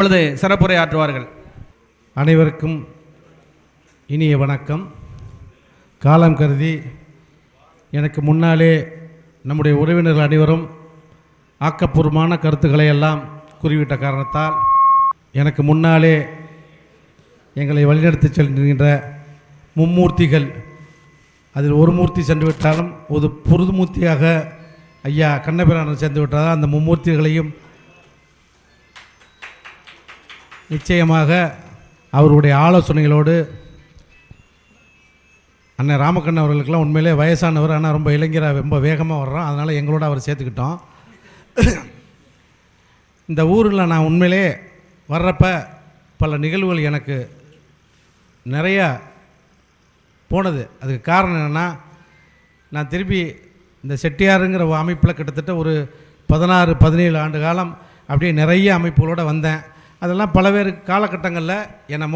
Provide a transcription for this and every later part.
இப்பொழுது சிறப்புரையாற்றுவார்கள். அனைவருக்கும் இனிய வணக்கம். காலம் கருதி எனக்கு முன்னாலே நம்முடைய உறவினர்கள் அனைவரும் ஆக்கப்பூர்வமான கருத்துக்களை எல்லாம் கூறிவிட்ட காரணத்தால் எனக்கு முன்னாலே எங்களை வழிநடத்தி செல்கின்ற மும்மூர்த்திகள், அதில் ஒரு மூர்த்தி சென்று விட்டாலும் ஒரு புதுமூர்த்தியாக ஐயா கண்ணபிரான் சென்று விட்டால் அந்த மும்மூர்த்திகளையும் நிச்சயமாக அவருடைய ஆலோசனைகளோடு அண்ணன் ராமக்கண்ணன் அவர்களுக்கெல்லாம் உண்மையிலே வயசானவர், ஆனால் ரொம்ப இளைஞராக ரொம்ப வேகமாக வர்றோம். அதனால் எங்களோட அவர் சேர்த்துக்கிட்டோம். இந்த ஊரில் நான் உண்மையிலே வர்றப்ப பல நிகழ்வுகள் எனக்கு நிறையா போனது. அதுக்கு காரணம் என்னென்னா, நான் திருப்பி இந்த செட்டியாருங்கிற அமைப்பில் கிட்டத்தட்ட ஒரு 16-17 ஆண்டு காலம் அப்படியே நிறைய அமைப்புகளோடு வந்தேன். அதெல்லாம் பலவேறு காலகட்டங்களில் என்னை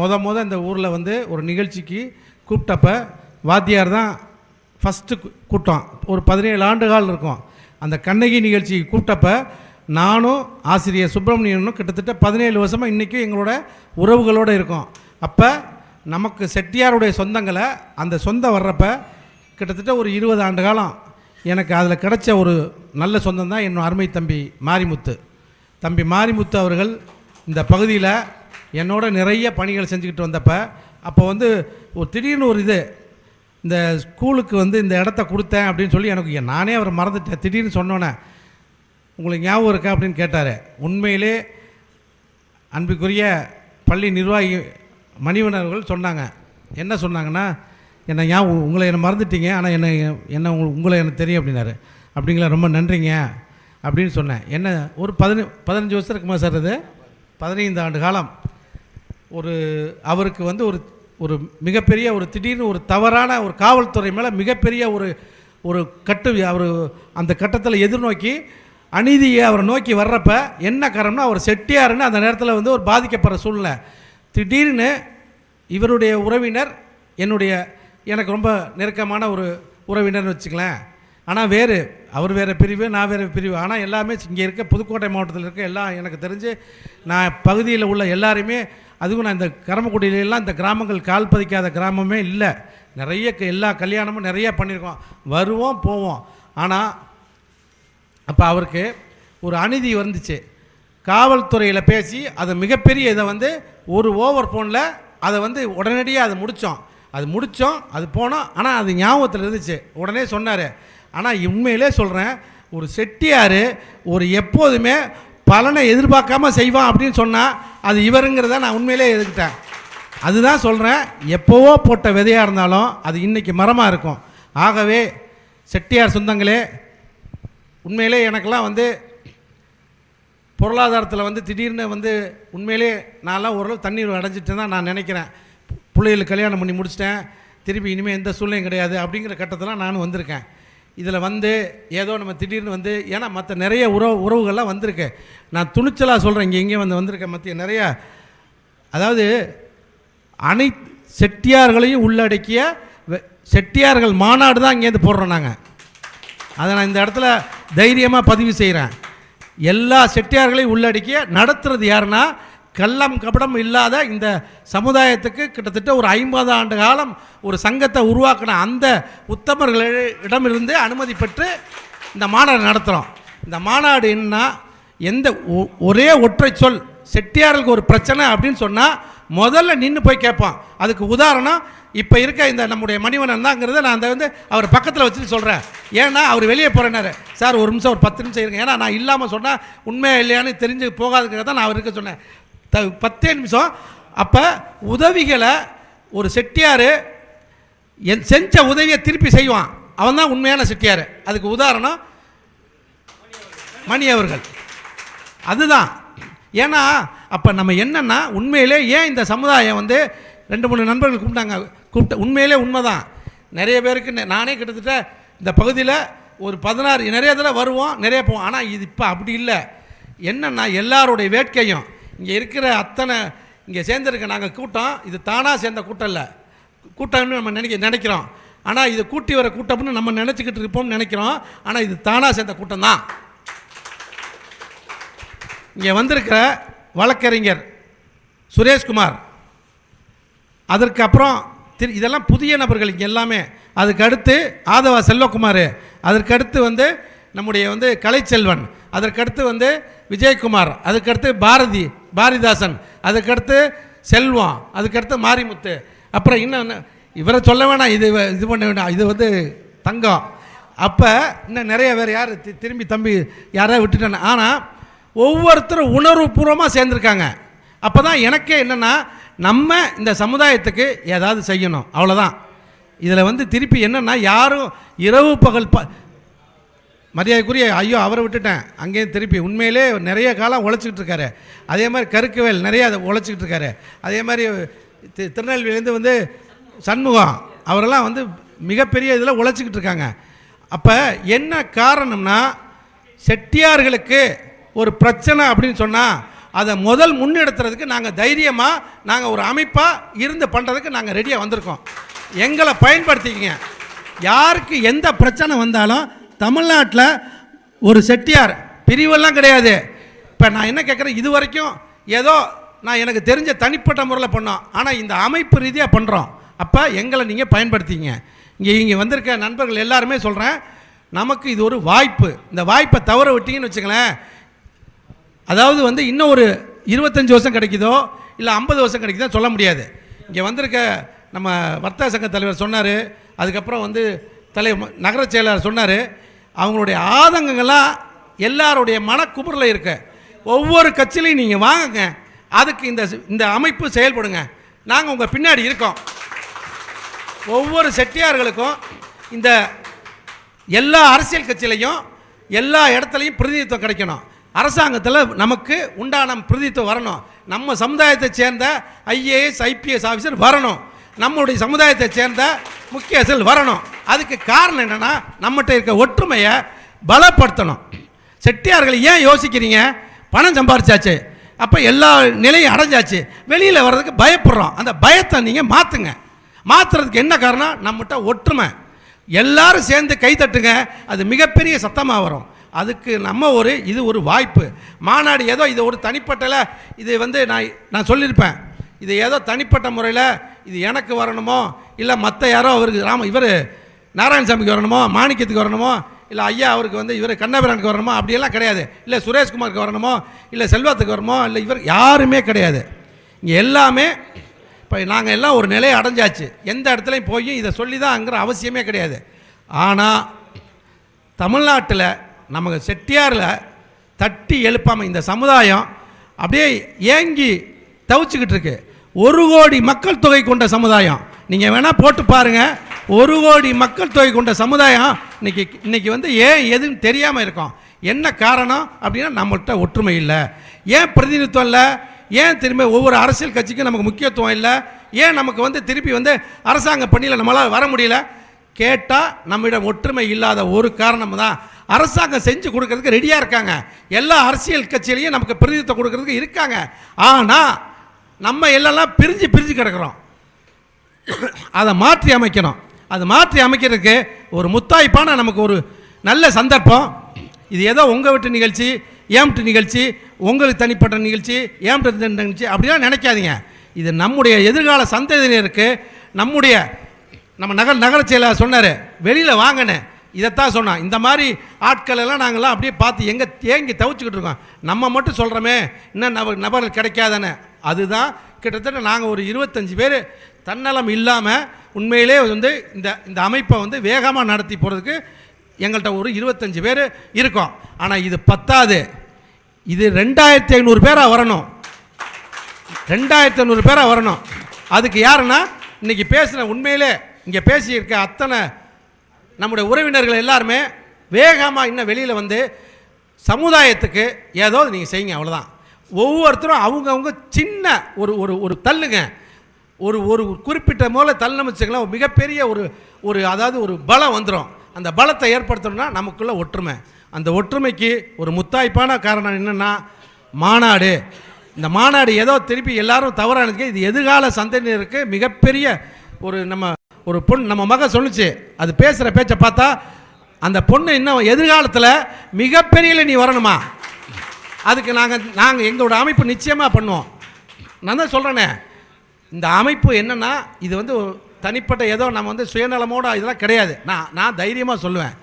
இந்த ஊரில் ஒரு நிகழ்ச்சிக்கு கூப்பிட்டப்ப வாத்தியார் தான் ஃபஸ்ட்டு கூட்டம். ஒரு 17 ஆண்டுகால் இருக்கும். அந்த கண்ணகி நிகழ்ச்சிக்கு கூப்பிட்டப்ப நானும் ஆசிரியர் சுப்பிரமணியனும் கிட்டத்தட்ட 17 வருஷமாக இன்றைக்கும் எங்களோட உறவுகளோடு இருக்கோம். அப்போ நமக்கு செட்டியாருடைய சொந்தங்களை அந்த சொந்தம் வர்றப்ப கிட்டத்தட்ட ஒரு 20 ஆண்டு காலம் எனக்கு அதில் கிடைச்ச ஒரு நல்ல சொந்தம் தான் என்னோட அருமை தம்பி மாரிமுத்து அவர்கள் இந்த பகுதியில் என்னோட நிறைய பணிகள் செஞ்சுக்கிட்டு வந்தப்ப அப்போ ஒரு திடீர்னு ஒரு இந்த ஸ்கூலுக்கு இந்த இடத்த கொடுத்தேன் அப்படின்னு சொல்லி எனக்கு நானே அவரை மறந்துட்டேன். திடீர்னு சொன்னோன்னே உங்களுக்கு ஞாபகம் இருக்கா அப்படின்னு கேட்டார். உண்மையிலே அன்புக்குரிய பள்ளி நிர்வாகி மணிவனர்கள் சொன்னாங்க. என்ன சொன்னாங்கன்னா, உங்களை என்னை மறந்துட்டீங்க, ஆனால் உங்களை எனக்கு தெரியும் அப்படின்னாரு. அப்படிங்களா, ரொம்ப நன்றிங்க அப்படின்னு சொன்னேன். என்ன ஒரு 15 வருஷம் இருக்குமா சார்? அது 15 ஆண்டு காலம் அவருக்கு ஒரு மிகப்பெரிய ஒரு திடீர்னு ஒரு தவறான ஒரு காவல்துறை மேலே மிகப்பெரிய ஒரு அவர் அந்த கட்டத்தில் எதிர்நோக்கி அநீதியை அவரை நோக்கி வர்றப்ப என்ன காரணம்னா, அவர் செட்டியாருன்னு அந்த நேரத்தில் ஒரு பாதிக்கப்படுற சூழ்நிலை. திடீர்னு இவருடைய உறவினர் எனக்கு ரொம்ப நெருக்கமான ஒரு உறவினர்னு வச்சுக்கலாம். ஆனால் அவர் வேறு பிரிவு, நான் வேறு பிரிவு. ஆனால் எல்லாமே இங்கே இருக்க புதுக்கோட்டை மாவட்டத்தில் இருக்க எல்லாம் எனக்கு தெரிஞ்சு நான் பகுதியில் உள்ள எல்லாருமே, அதுவும் நான் இந்த கரமக்குடியிலெல்லாம் இந்த கிராமங்கள் கால் பதிக்காத கிராமமே இல்லை. நிறைய எல்லா கல்யாணமும் நிறையா பண்ணியிருக்கோம், வருவோம் போவோம். ஆனால் அப்போ அவருக்கு ஒரு அநீதி வந்துச்சு. காவல்துறையில் பேசி அதை மிகப்பெரிய இதை ஒரு ஓவர் ஃபோனில் அதை உடனடியாக அதை முடித்தோம், அது போனோம். ஆனால் அது ஞாபகத்தில் இருந்துச்சு, உடனே சொன்னார். ஆனால் உண்மையிலே சொல்கிறேன், ஒரு செட்டியார் எப்போதுமே பலனை எதிர்பார்க்காம செய்வான் அப்படின்னு சொன்னால் அது இவருங்கிறத நான் உண்மையிலே எதுக்கிட்டேன். அதுதான் சொல்கிறேன், எப்போவோ போட்ட விதையாக இருந்தாலும் அது இன்றைக்கி மரமாக இருக்கும். ஆகவே செட்டியார் சொந்தங்களே, உண்மையிலே எனக்கெல்லாம் பொருளாதாரத்தில் திடீர்னு உண்மையிலே நான்லாம் ஓரளவு தண்ணீர் அடைஞ்சிட்டு தான் நான் நினைக்கிறேன். பிள்ளைகளுக்கு கல்யாணம் பண்ணி முடிச்சிட்டேன், திருப்பி இனிமேல் எந்த சூழ்நிலையும் கிடையாது அப்படிங்கிற கட்டத்தில் நான் வந்திருக்கேன். இதில் ஏதோ நம்ம திடீர்னு ஏன்னா மற்ற நிறைய உறவுகள்லாம் வந்திருக்கு. நான் துணிச்சலாக சொல்கிறேன், இங்கே வந்திருக்கேன் மத்திய நிறையா, அதாவது அனைத்து செட்டியார்களையும் உள்ளடக்கிய செட்டியார்கள் மாநாடு தான் இங்கேருந்து போடுறோம் நாங்கள். அதை நான் இந்த இடத்துல தைரியமாக பதிவு செய்கிறேன். எல்லா செட்டியார்களையும் உள்ளடக்கிய நடத்துறது யாருன்னா, கள்ளம் கபடம் இல்லாத இந்த சமுதாயத்துக்கு கிட்டத்தட்ட ஒரு 50 ஆண்டு காலம் ஒரு சங்கத்தை உருவாக்கின அந்த உத்தமர்களிடமிருந்து அனுமதி பெற்று இந்த மாநாடு நடத்துகிறோம். இந்த மாநாடு என்ன, ஒரே ஒற்றை சொல், செட்டியார்களுக்கு ஒரு பிரச்சனை அப்படின்னு சொன்னால் முதல்ல நின்று போய் கேட்பான். அதுக்கு உதாரணம் இப்போ இருக்க இந்த நம்முடைய மணிவண்ணன் தாங்கிறத நான் அவர் பக்கத்தில் வச்சுட்டு சொல்கிறேன். ஏன்னா அவர் வெளியே போகிறேன்னாரு, சார் ஒரு நிமிஷம் ஒரு 10 நிமிஷம் இருங்க, ஏன்னா நான் இல்லாமல் சொன்னால் உண்மையாக இல்லையான்னு தெரிஞ்சு போகாதுங்கிறத தான் நான் அவர் இருக்க சொன்னேன். 10 நிமிஷம். அப்போ உதவிகளை ஒரு செட்டியார் செஞ்ச உதவியை திருப்பி செய்வான், அவன் தான் உண்மையான செட்டியார். அதுக்கு உதாரணம் மணி அவர்கள். அதுதான். ஏன்னா அப்போ நம்ம என்னென்னா, உண்மையிலே ஏன் இந்த சமுதாயம் 2-3 நண்பர்கள் கூப்பிட்ட உண்மையிலே உண்மைதான். நிறைய பேருக்கு நானே கிட்டத்தட்ட இந்த பகுதியில் ஒரு 16 நிறைய தடவை வருவோம், நிறைய போவோம். ஆனால் இது இப்போ அப்படி இல்லை. என்னென்னா எல்லாருடைய வேட்கையும் இங்கே இருக்கிற அத்தனை இங்கே சேர்ந்துருக்க நாங்கள் கூட்டம், இது தானாக சேர்ந்த கூட்டம் இல்லை, கூட்டம்னு நம்ம நினைக்கிறோம். ஆனால் இது கூட்டி வர கூட்டம்னு நம்ம நினச்சிக்கிட்டு இருப்போம்னு நினைக்கிறோம். ஆனால் இது தானாக சேர்ந்த கூட்டம் தான். இங்கே வந்திருக்கிற வழக்கறிஞர் சுரேஷ்குமார், அதற்கு அப்புறம் இதெல்லாம் புதிய நபர்கள் இங்கே எல்லாமே. அதுக்கு அடுத்து ஆதவா செல்வகுமார், அதற்கடுத்து வந்து நம்முடைய வந்து கலைச்செல்வன், அதற்கடுத்து வந்து விஜயகுமார், அதுக்கடுத்து பாரதிதாசன், அதுக்கடுத்து செல்வம், அதுக்கடுத்து மாரிமுத்து, அப்புறம் இன்னும் இவரை சொல்ல வேணாம், இது பண்ண வேண்டாம், இது வந்து தங்கம். அப்போ இன்னும் நிறைய பேர் யார் திரும்பி தம்பி யாராவது விட்டுட்டாங்க. ஆனால் ஒவ்வொருத்தரும் உணர்வுபூர்வமாக சேர்ந்துருக்காங்க. அப்போ தான் எனக்கே என்னென்னா, நம்ம இந்த சமுதாயத்துக்கு ஏதாவது செய்யணும், அவ்வளோதான். இதில் வந்து திருப்பி என்னென்னா, யாரும் இரவு பகல் மரியாதைக்குரிய ஐயோ அவரை விட்டுட்டேன், அங்கேயும் திருப்பி உண்மையிலே நிறைய காலம் உழைச்சிக்கிட்டு இருக்காரு. அதே மாதிரி கருக்குவேல் நிறைய உழைச்சிக்கிட்டு இருக்காரு. அதே மாதிரி திருநெல்வேலியிலேருந்து வந்து சண்முகம் அவரெல்லாம் வந்து மிகப்பெரிய இதில் உழைச்சிக்கிட்டு இருக்காங்க. அப்போ என்ன காரணம்னா, செட்டியார்களுக்கு ஒரு பிரச்சனை அப்படின்னு சொன்னால் அதை முதல் முன்னெடுத்துறதுக்கு நாங்கள் தைரியமாக நாங்கள் ஒரு அமைப்பாக இருந்து பண்ணுறதுக்கு நாங்கள் ரெடியாக வந்திருக்கோம். எங்களை பயன்படுத்திக்கங்க. யாருக்கு எந்த பிரச்சனை வந்தாலும் தமிழ்நாட்டில் ஒரு செட்டியார் பிரிவெல்லாம் கிடையாது. இப்போ நான் என்ன கேட்குறேன், இது வரைக்கும் ஏதோ நான் எனக்கு தெரிஞ்ச தனிப்பட்ட முறையில் பண்ணோம், ஆனால் இந்த அமைப்பு ரீதியாக பண்ணுறோம். அப்போ எங்களை நீங்கள் பயன்படுத்திங்க. இங்கே வந்திருக்க நண்பர்கள் எல்லாருமே சொல்கிறேன், நமக்கு இது ஒரு வாய்ப்பு. இந்த வாய்ப்பை தவற விட்டீங்கன்னு வச்சுங்களேன், அதாவது வந்து இன்னும் ஒரு 25 வருஷம் கிடைக்குதோ இல்லை 50 வருஷம் கிடைக்குதோ சொல்ல முடியாது. இங்கே வந்திருக்க நம்ம வர்த்தக சங்க தலைவர் சொன்னார், அதுக்கப்புறம் வந்து நகர செயலாளர் சொன்னார், அவங்களுடைய ஆதங்கங்கள்லாம் எல்லாருடைய மனக்குமுறில் இருக்க. ஒவ்வொரு கட்சியிலையும் நீங்கள் வாங்குங்க, அதுக்கு இந்த அமைப்பு செயல்படுங்க, நாங்கள் உங்கள் பின்னாடி இருக்கோம். ஒவ்வொரு செட்டியார்களுக்கும் இந்த எல்லா அரசியல் கட்சியிலையும் எல்லா இடத்துலையும் பிரதிநிதித்துவம் கிடைக்கணும். அரசாங்கத்தில் நமக்கு உண்டான பிரதிநிதித்துவம் வரணும். நம்ம சமுதாயத்தை சேர்ந்த IAS IPS ஆஃபீஸர் வரணும். நம்முடைய சமுதாயத்தை சேர்ந்த முக்கியஸ்தர்கள் வரணும். அதுக்கு காரணம் என்னென்னா, நம்மகிட்ட இருக்க ஒற்றுமையை பலப்படுத்தணும். செட்டியார்கள் ஏன் யோசிக்கிறீங்க, பணம் சம்பாரிச்சாச்சு, அப்போ எல்லா நிலையும் அடைஞ்சாச்சு, வெளியில் வர்றதுக்கு பயப்படுறோம். அந்த பயத்தை நீங்கள் மாற்றுங்க. மாற்றுறதுக்கு என்ன காரணம், நம்மகிட்ட ஒற்றுமை. எல்லாரும் சேர்ந்து கை தட்டுங்க, அது மிகப்பெரிய சத்தமாக வரும். அதுக்கு நம்ம இது ஒரு வாய்ப்பு. மாநாடு ஏதோ இது ஒரு தனிப்பட்டல, இது வந்து நான் சொல்லியிருப்பேன், இது ஏதோ தனிப்பட்ட முறையில் இது எனக்கு வரணுமோ இல்லை மற்ற யாரோ அவருக்கு இவர் நாராயணசாமிக்கு வரணுமோ, மாணிக்கத்துக்கு வரணுமோ, இல்லை ஐயா அவருக்கு வந்து இவர் கண்ணபிரானுக்கு வரணுமோ, அப்படியெல்லாம் கிடையாது. இல்லை சுரேஷ்குமாருக்கு வரணுமோ, இல்லை செல்வத்துக்கு வரணுமோ, இல்லை இவர் யாருமே கிடையாது. இங்கே எல்லாமே இப்போ நாங்கள் எல்லாம் ஒரு நிலையை அடைஞ்சாச்சு. எந்த இடத்துலையும் போய் இதை சொல்லி தான்ங்கிற அவசியமே கிடையாது. ஆனால் தமிழ்நாட்டில் நமக்கு செட்டியாரில் தட்டி எழுப்பாமல் இந்த சமுதாயம் அப்படியே ஏங்கி தவிச்சுக்கிட்டு இருக்கு. 1 கோடி மக்கள் தொகை கொண்ட சமுதாயம், நீங்கள் வேணால் போட்டு பாருங்கள். 1 கோடி மக்கள் தொகை கொண்ட சமுதாயம் இன்னைக்கு வந்து ஏன் எதுன்னு தெரியாமல் இருக்கோம். என்ன காரணம் அப்படின்னா, நம்மள்கிட்ட ஒற்றுமை இல்லை. ஏன் பிரதிநிதித்துவம் இல்லை, ஏன் திரும்ப ஒவ்வொரு அரசியல் கட்சிக்கும் நமக்கு முக்கியத்துவம் இல்லை, ஏன் நமக்கு வந்து திருப்பி வந்து அரசாங்க பணியில் நம்மளால் வர முடியல கேட்டால், நம்மிடம் ஒற்றுமை இல்லாத ஒரு காரணம் தான். அரசாங்கம் செஞ்சு கொடுக்கறதுக்கு ரெடியாக இருக்காங்க, எல்லா அரசியல் கட்சியிலையும் நமக்கு பிரதிநிதித்துவம் கொடுக்கறதுக்கு இருக்காங்க. ஆனால் நம்ம எல்லாம் பிரிஞ்சு கிடக்கிறோம். அதை மாற்றி அமைக்கணும். அதை மாற்றி அமைக்கிறதுக்கு ஒரு முத்தாய்ப்பான நமக்கு ஒரு நல்ல சந்தர்ப்பம். இது ஏதோ உங்கள் வீட்டு நிகழ்ச்சி, ஏம்ட்டு நிகழ்ச்சி, உங்களுக்கு தனிப்பட்ட நிகழ்ச்சி, ஏம்ட்டு நிகழ்ச்சி அப்படிலாம் நினைக்காதீங்க. இது நம்முடைய எதிர்கால சந்ததியினருக்கு, நம்ம நகர செயலாளர் சொன்னார், வெளியில் வாங்கினேன், இதைத்தான் சொன்னான். இந்த மாதிரி ஆட்கள் எல்லாம் நாங்கள்லாம் அப்படியே பார்த்து எங்கே தேங்கி தவிச்சுக்கிட்டு இருக்கோம். நம்ம மட்டும் சொல்கிறோமே இன்னும் நபர்கள் கிடைக்காதானே. அதுதான் கிட்டத்தட்ட நாங்கள் ஒரு 25 பேர் தன்னலம் இல்லாமல் உண்மையிலே வந்து இந்த அமைப்பை வந்து வேகமாக நடத்தி போகிறதுக்கு எங்கள்கிட்ட ஒரு 25 பேர் இருக்கோம். ஆனால் இது பத்தாது, இது 2500 பேராக வரணும். 2500 பேராக வரணும். அதுக்கு யாருன்னா, இன்றைக்கி பேசின உண்மையிலே இங்கே பேசியிருக்க அத்தனை நம்முடைய உறவினர்கள் எல்லாருமே வேகமாக இன்னும் வெளியில் வந்து சமுதாயத்துக்கு ஏதோ நீங்கள் செய்யுங்க, அவ்வளோதான். ஒவ்வொருத்தரும் அவங்கவுங்க சின்ன ஒரு தள்ளுங்க, ஒரு குறிப்பிட்ட மூலம் தள்ளமிச்சுக்கலாம், மிகப்பெரிய அதாவது ஒரு பலம் வந்துடும். அந்த பலத்தை ஏற்படுத்தணும்னா நமக்குள்ள ஒற்றுமை. அந்த ஒற்றுமைக்கு ஒரு முத்தாய்ப்பான காரணம் என்னென்னா மாநாடு. இந்த மாநாடு ஏதோ திருப்பி எல்லாரும் தவறானதுக்கு, இது எதிர்கால சந்ததியினருக்கு மிகப்பெரிய ஒரு பொண்ணு நம்ம மக சொன்னிச்சு, அது பேசுகிற பேச்சை பார்த்தா அந்த பொண்ணு இன்னும் எதிர்காலத்தில் மிகப்பெரிய நீ வரணுமா, அதுக்கு நாங்கள் எங்களோட அமைப்பு நிச்சயமாக பண்ணுவோம். நான் தான் சொல்கிறேனே, இந்த அமைப்பு என்னென்னா இது வந்து தனிப்பட்ட ஏதோ நம்ம வந்து சுயநலமோட இதெல்லாம் கிடையாது. நான் தைரியமாக சொல்லுவேன்.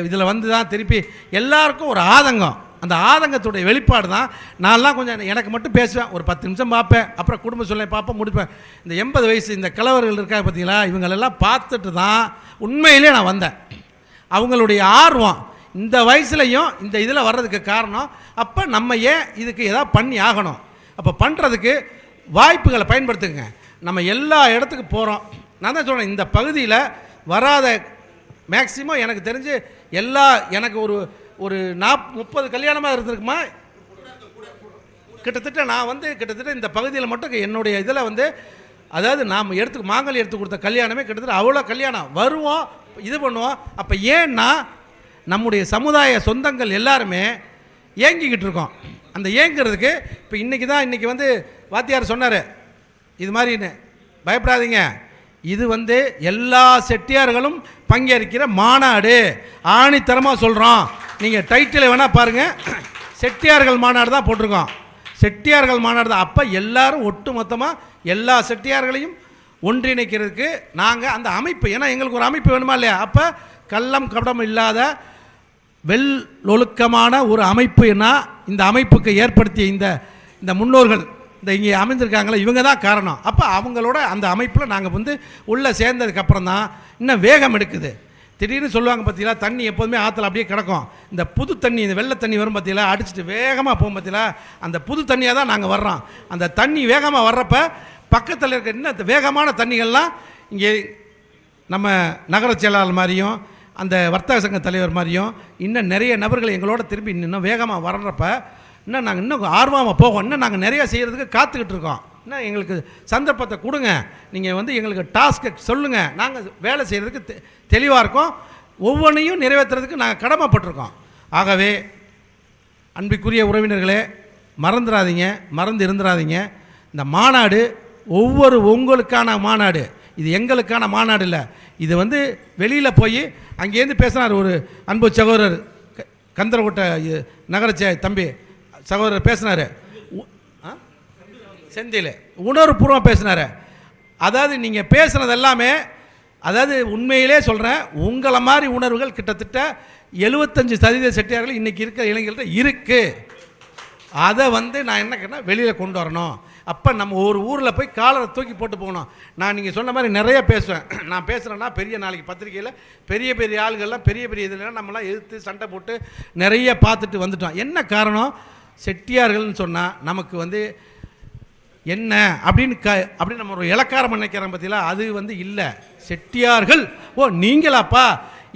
இதில் வந்து தான் திருப்பி எல்லாருக்கும் ஒரு ஆதங்கம், அந்த ஆதங்கத்துடைய வெளிப்பாடு தான். நான்லாம் கொஞ்சம் எனக்கு மட்டும் பேசுவேன், ஒரு 10 நிமிஷம் பார்ப்பேன், அப்புறம் குடும்ப சூழ்நிலை பார்ப்பேன், முடிப்பேன். இந்த 80 வயசு இந்த கிழவர்கள் இருக்காங்க பார்த்தீங்களா, இவங்களெல்லாம் பார்த்துட்டு தான் உண்மையிலே நான் வந்தேன். அவங்களுடைய ஆர்வம் இந்த வயசுலையும் இந்த இதில் வர்றதுக்கு காரணம், அப்போ நம்ம ஏன் இதுக்கு எதாவது பண்ணி ஆகணும். அப்போ பண்ணுறதுக்கு வாய்ப்புகளை பயன்படுத்துங்க. நம்ம எல்லா இடத்துக்கு போகிறோம். நான் தான் சொல்கிறேன், இந்த பகுதியில் வராத மேக்சிமம் எனக்கு தெரிஞ்சு எனக்கு ஒரு 30 கல்யாணமாக இருந்திருக்குமா கிட்டத்தட்ட. நான் வந்து கிட்டத்தட்ட இந்த பகுதியில் மட்டும் என்னுடைய இதில் வந்து அதாவது நாம் மாங்கல்யம் எடுத்து கொடுத்த கல்யாணமே கிட்டத்தட்ட அவ்வளோ கல்யாணம் வருவோம், இது பண்ணுவோம். அப்போ ஏன்னா நம்முடைய சமுதாய சொந்தங்கள் எல்லாருமே ஏங்கிக்கிட்டு இருக்கோம். அந்த ஏங்குறதுக்கு இப்போ இன்றைக்கி வந்து வாத்தியார் சொன்னார் இது மாதிரின்னு, பயப்படாதீங்க, இது வந்து எல்லா செட்டியார்களும் பங்கேற்கிற மாநாடு, ஆணித்தரமாக சொல்கிறோம். நீங்கள் டைட்டில் வேணால் பாருங்கள், செட்டியார்கள் மாநாடு தான் போட்டிருக்கோம், செட்டியார்கள் மாநாடு தான். அப்போ எல்லாரும் ஒட்டு மொத்தமாக எல்லா செட்டியார்களையும் ஒன்றிணைக்கிறதுக்கு நாங்கள் அந்த அமைப்பு, ஏன்னா எங்களுக்கு ஒரு அமைப்பு வேணுமா இல்லையா. அப்போ கள்ளம் கபடம் இல்லாத ஒழுக்கமான ஒரு அமைப்புன்னா இந்த அமைப்புக்கு ஏற்படுத்திய இந்த முன்னோர்கள் இந்த இங்கே அமைந்திருக்காங்களே இவங்க தான் காரணம். அப்போ அவங்களோட அந்த அமைப்பில் நாங்கள் வந்து உள்ளே சேர்ந்ததுக்கப்புறம் தான் இன்னும் வேகம் எடுக்குது. திடீர்னு சொல்லுவாங்க பார்த்தீங்களா, தண்ணி எப்போதுமே ஆற்றுல அப்படியே கிடக்கும், இந்த புது தண்ணி இந்த வெள்ளை தண்ணி வரும் பார்த்தீங்களா, அடிச்சுட்டு வேகமாக போகும் பார்த்தீங்களா, அந்த புது தண்ணியாக தான் நாங்கள் வர்றோம். அந்த தண்ணி வேகமாக வர்றப்ப பக்கத்தில் இருக்க இன்னும் வேகமான தண்ணிகள்லாம் இங்கே நம்ம நகர செயலாளர் மாதிரியும் அந்த வர்த்தக சங்க தலைவர் மாதிரியும் இன்னும் நிறைய நபர்கள் எங்களோட திரும்பி இன்னும் வேகமாக வர்றப்ப இன்னும் நாங்கள் இன்னும் ஆர்வமாக போவோம். இன்னும் நாங்கள் நிறையா செய்கிறதுக்கு காத்துக்கிட்டு இருக்கோம். இன்னும் எங்களுக்கு சந்தர்ப்பத்தை கொடுங்க, நீங்கள் வந்து எங்களுக்கு டாஸ்க்கை சொல்லுங்கள், நாங்கள் வேலை செய்கிறதுக்கு தெளிவாக இருக்கோம், ஒவ்வொன்றையும் நிறைவேற்றுறதுக்கு நாங்கள் கடமைப்பட்டிருக்கோம். ஆகவே அன்பிற்குரிய உறவினர்களே, மறந்து இருந்துடாதீங்க. இந்த மாநாடு உங்களுக்கான மாநாடு, இது எங்களுக்கான மாநாடு இல்லை. இது வந்து வெளியில் போய் அங்கேருந்து பேசினார் ஒரு அன்பு சகோதரர் கந்தரகோட்டை நகர தம்பி சகோதரர் பேசினார், செந்தில் உணர்வுபூர்வமாக பேசினார். அதாவது நீங்கள் பேசுனது எல்லாமே, அதாவது உண்மையிலே சொல்கிறேன், உங்களை மாதிரி உணர்வுகள் கிட்டத்தட்ட 75% செட்டியார்கள் இன்றைக்கி இருக்கிற இளைஞர்கள்ட்ட இருக்குது. அதை வந்து நான் என்ன கேட்டேன், வெளியில் கொண்டு வரணும். அப்போ நம்ம ஒரு ஊரில் போய் காலரை தூக்கி போட்டு போகணும். நான் நீங்கள் சொன்ன மாதிரி நிறைய பேசுவேன். நான் பேசுகிறேன்னா பெரிய நாளைக்கு பத்திரிக்கையில் பெரிய ஆளுகள்லாம் பெரிய இதில் நம்மளாம் எதிர்த்து சண்டை போட்டு நிறைய பார்த்துட்டு வந்துட்டோம். என்ன காரணம், செட்டியார்கள்னு சொன்னால் நமக்கு வந்து என்ன அப்படின்னு நம்ம ஒரு இலக்காரம் நினைக்கிறோம் பார்த்தீங்களா, அது வந்து இல்லை. செட்டியார்கள் நீங்களாப்பா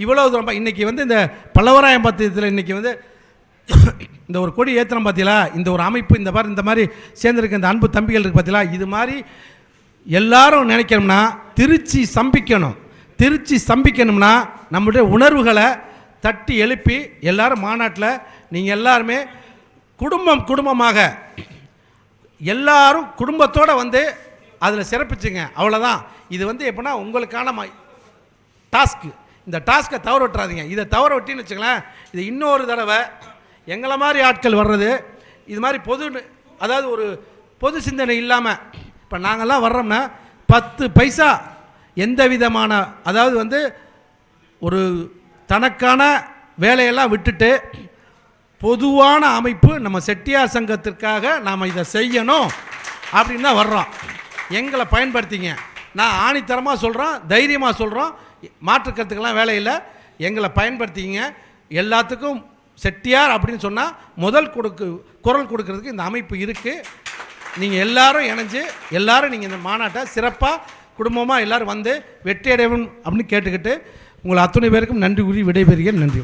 இவ்வளோ தூரம். இன்றைக்கி வந்து இந்த பல்லவராயம் பத்திரத்தில் இன்றைக்கி வந்து இந்த ஒரு கொடி ஏற்றணும் பார்த்தீங்களா, இந்த ஒரு அமைப்பு இந்த மாதிரி சேர்ந்துருக்க இந்த அன்பு தம்பிகள் இருக்குது பார்த்தீங்களா, இது மாதிரி எல்லாரும் நினைக்கணும்னா திருச்சி சம்பிக்கணும்னா நம்முடைய உணர்வுகளை தட்டி எழுப்பி எல்லாரும் மாநாட்டில் நீங்கள் எல்லாருமே குடும்பமாக எல்லாரும் குடும்பத்தோடு வந்து அதில் சிறப்பிச்சுங்க, அவ்வளோதான். இது வந்து எப்படின்னா உங்களுக்கான டாஸ்க்கு, இந்த டாஸ்க்கை தவற விட்டுறாதீங்க. இதை தவற விட்டின்னு வச்சுங்களேன், இது இன்னொரு தடவை எங்களை மாதிரி ஆட்கள் வர்றது, இது மாதிரி அதாவது ஒரு பொது சிந்தனை இல்லாமல் இப்போ நாங்கள்லாம் வர்றோம்னா 10 பைசா எந்த விதமான, அதாவது வந்து ஒரு தனக்கான வேலையெல்லாம் விட்டுட்டு பொதுவான அமைப்பு நம்ம செட்டியார் சங்கத்திற்காக நாம் இதை செய்யணும் அப்படின்னு தான் வர்றோம். எங்களை பயன்படுத்திங்க. நான் ஆணித்தரமாக சொல்கிறோம், தைரியமாக சொல்கிறோம், மாற்றுக்கிறதுக்கெல்லாம் வேலை இல்லை. எங்களை பயன்படுத்திங்க. எல்லாத்துக்கும் செட்டியார் அப்படின்னு சொன்னால் முதல் குரல் கொடுக்கறதுக்கு இந்த அமைப்பு இருக்குது. நீங்கள் எல்லாரும் இணைஞ்சு எல்லாரும் நீங்கள் இந்த மாநாட்டை சிறப்பாக குடும்பமாக எல்லோரும் வந்து வெற்றி அடையணும் அப்படின்னு கேட்டுக்கிட்டு உங்களை அத்தனை பேருக்கும் நன்றி கூறி விடைபெறுகிறேன். நன்றி.